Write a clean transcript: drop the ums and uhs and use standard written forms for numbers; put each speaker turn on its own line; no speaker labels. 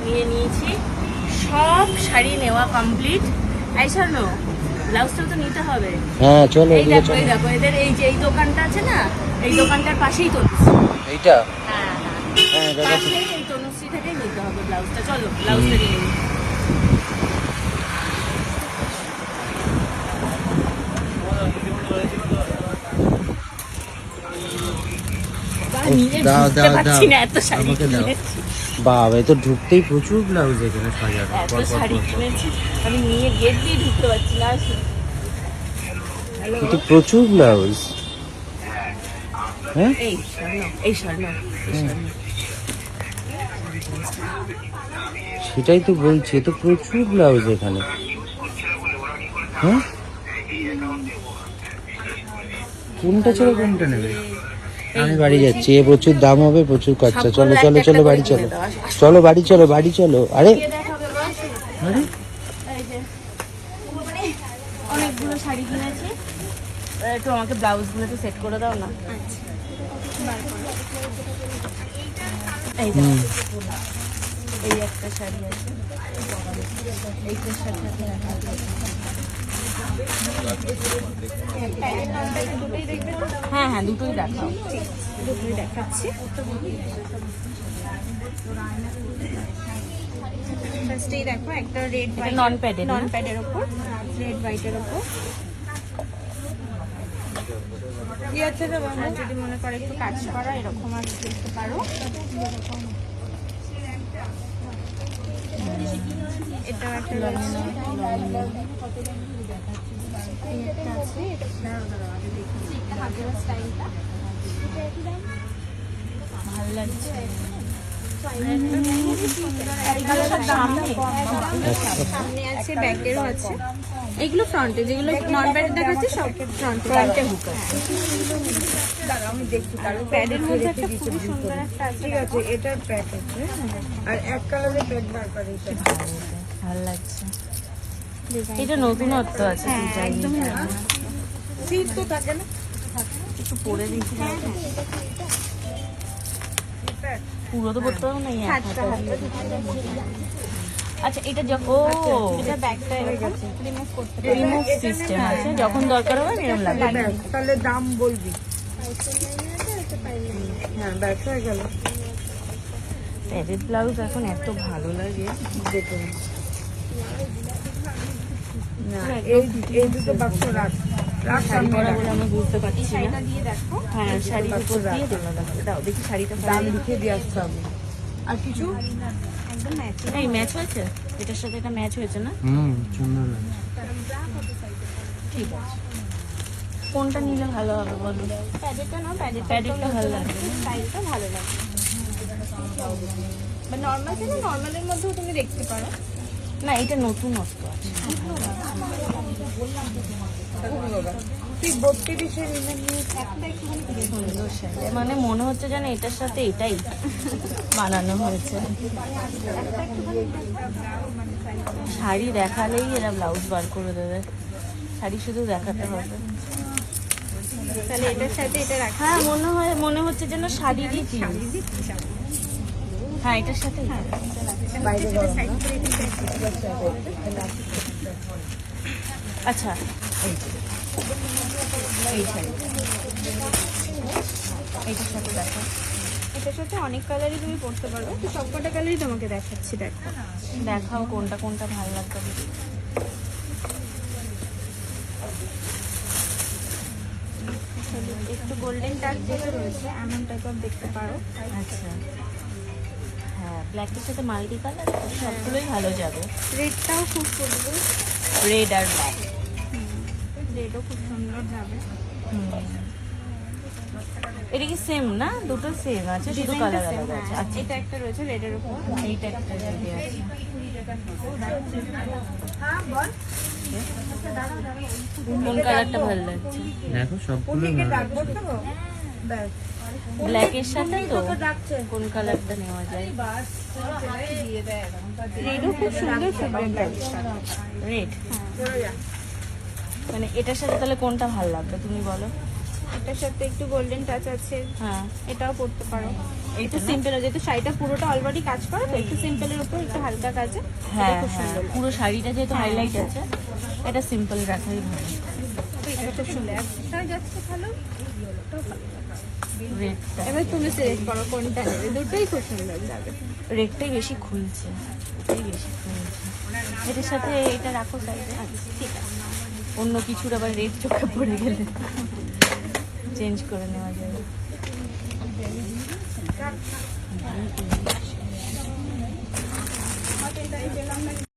নিয়ে নিয়েছি, সব শাড়ি নেওয়া কমপ্লিট। এই শোনো, ব্লাউজটা তো নিতে হবে।
হ্যাঁ চলো।
এই দেখো এই দেখো, এদের এই যে এই দোকানটা আছে না, এই দোকানটার পাশেই তনুশ্রী।
এইটা
হ্যাঁ
হ্যাঁ দাদা।
পাশেই এই তনুশ্রী থেকে নিতে হবে ব্লাউজটা। চলো ব্লাউজটা নিয়ে নিই।
দাও দাও দাও
এত শাড়ি
আমাকে দাও।
কিনেছি,
বাবা, এ তো ঢুকতেই প্রচুর ব্লাউজ এখানে সাজানো।
এত শাড়ি কিনেছি, আমি নিয়ে গেট দিয়ে ঢুকতে পারছি না।
কিন্তু প্রচুর ব্লাউজ। হ্যাঁ
এই স্বর্ণ, এই স্বর্ণ, এই স্বর্ণ।
সেটাই তো বলছি, এ তো প্রচুর ব্লাউজ এখানে। হ্যাঁ কোনটা ছেড়ে কোনটা নেবে? আমি বাড়ি যাচ্ছি, এ প্রচুর দাম হবে, প্রচুর খরচা। চলো চলো চলো বাড়ি চলো, চলো বাড়ি চলো, বাড়ি চলো। আরে আরে
এই যে অনেকগুলো শাড়ি কিনেছি, একটু আমাকে ব্লাউজগুলো একটু সেট করে দাও না। এই দেখো, এই একটা শাড়ি আছে, এইটার সাথে হ্যাঁ হ্যাঁ দুটোই দেখাও।
দুটোই দেখাচ্ছি। ফার্স্টেই দেখো একটা রেড
এটা নন প্যাডেড,
নন প্যাডের ওপর রেড হোয়াইটের ওপর। আর যদি মনে করে একটু কাজ করা এরকম আর দেখতে পারো। এটা একটা রয়েছে, এই একটা আছে, এটা হাজারা স্টাইলটা
ভালো লাগছে।
সামনে আছে, ব্যাকেরও আছে। এগুলো ফ্রন্টে, যেগুলো নন প্যাডের দেখাচ্ছে সব ফ্রন্টে হুক আছে।
আমি দেখছি কারো
প্যাডের মধ্যে একটা খুব সুন্দর একটা আছে।
ঠিক আছে, এটার প্যাক আছে আর এক কালারের প্যাক বার করে এটা।
ভালো লাগছে, এটা নতুনত্ব আছে।
হ্যাঁ একদমই না,
সিট তো থাকে না।
একটু পরে দেখি, পুরো তো পড়তে হবে না। এই এক
হাতটা
হাতে। আচ্ছা এটা ও
এটা ব্যাকটা এরকম রিমুভ করতে পারো।
রিমুভ সিস্টেম আছে, যখন দরকার হবে এরকম লাগবে।
ব্যাস, তাহলে দাম বলবি। হ্যাঁ ব্যাস হয়ে গেল।
প্যাডেড ব্লাউজ এখন এত ভালো লাগে।
দেখুন না, এই দুটো বাক্স রাখ রাখ
শাড়ি
সামনে
পরা
রাখ।
বলে আমি বুঝতে পারছি না।
শাড়িটা দিয়ে দেখো।
হ্যাঁ শাড়ির উপর দিয়ে দাও দেখি শাড়িটা
দাম
ভালো।
লিখে দিয়ে আসতে হবে। আর কিছু
একদম ম্যাচিং।
এই ম্যাচ হয়েছে, এটার সাথে এটা ম্যাচ হয়েছে না?
সুন্দর লাগে।
ঠিক আছে, কোনটা নিলে ভালো হবে বলো?
প্যাডেডটা নাও,
প্যাডেডটা ভালো লাগবে।
স্টাইলটা ভালো লাগে। বা নর্মাল চাইলে নর্মালের মধ্যেও তুমি দেখতে পারো।
না এটা নতুনত্ব আছে।
তুই 32-এর ইমেজ নিয়ে
একটা একটুখানি
সুন্দর শাড়ি, মানে মনে হচ্ছে যেন এটার সাথে এটাই বানানো হয়েছে। শাড়ি দেখালেই এরা ব্লাউজ বার করে দেবে, শাড়ি শুধু দেখাতে হবে।
তাহলে এটার সাথে এটা রাখা।
হ্যাঁ মনে হচ্ছে যেন শাড়িরই জিনিস। হ্যাঁ এটার সাথে
বাইরে
সাইড করে দিতে।
আচ্ছা এই যে, এই শাড়ি এইটার সাথে দেখো।
এটার সাথে অনেক কালারই তুমি পরতে পারো, তো সবকটা কালারই তোমাকে দেখাচ্ছি। দেখো
দেখাও কোনটা কোনটা ভালো লাগবে।
একটু গোল্ডেন টাচ যেটা রয়েছে এমন টাইপের দেখতে পারো।
আচ্ছা হ্যাঁ, ব্ল্যাকের সাথে মাল্টি কালার সবগুলোই ভালো যাবে।
রেডটাও খুব সুন্দর,
রেড আর ব্ল্যাক।
রেডও খুব সুন্দর যাবে।
এটা কি সেম না? দুটো সেম আছে, শুধু
ডিজাইনটা
কালার
সেম।
আলাদা আছে। আচ্ছা
এটা একটা রয়েছে রেডের উপর।
এইটা একটা রেডি আছে। কোন কালারটা ভালো লাগছে?
দেখো সবগুলো
পুলিকে ডাকবো তো ব্যাস।
ব্ল্যাকের সাথে তো কোন কালারটা নেওয়া যায়?
রেডও খুব সুন্দর ফেব্রিক।
রেড, মানে এটার সাথে তাহলে কোনটা ভালো লাগবে তুমি বলো?
এটার সাথে একটু গোল্ডেন টাচ আছে,
হ্যাঁ
এটাও পরতে পারো। একটু সিম্পল যেহেতু শাড়িটা পুরোটা অলরেডি কাজ করা তো একটু সিম্পলের উপর একটু হালকা কাজে
হ্যাঁ
খুব
হ্যাঁ
সুন্দর
পুরো শাড়িটা যেহেতু হাইলাইট আছে এটা সিম্পল রাখাই ভালো।
এটা খুব সুন্দর একটা যাচ্ছে ভালো।
রেডটা
এবার তুমি সিলেক্ট করো কোনটা নেবে, দুটোই খুব সুন্দর যাবে।
রেডটাই বেশি খুলছে, এটাই বেশি খুলছে। এটার সাথে এটা রাখো সাইডে,
ঠিক আছে।
অন্য কিছুর আবার রেড চোখে পড়ে গেলে চেঞ্জ করে নেওয়া যাবে।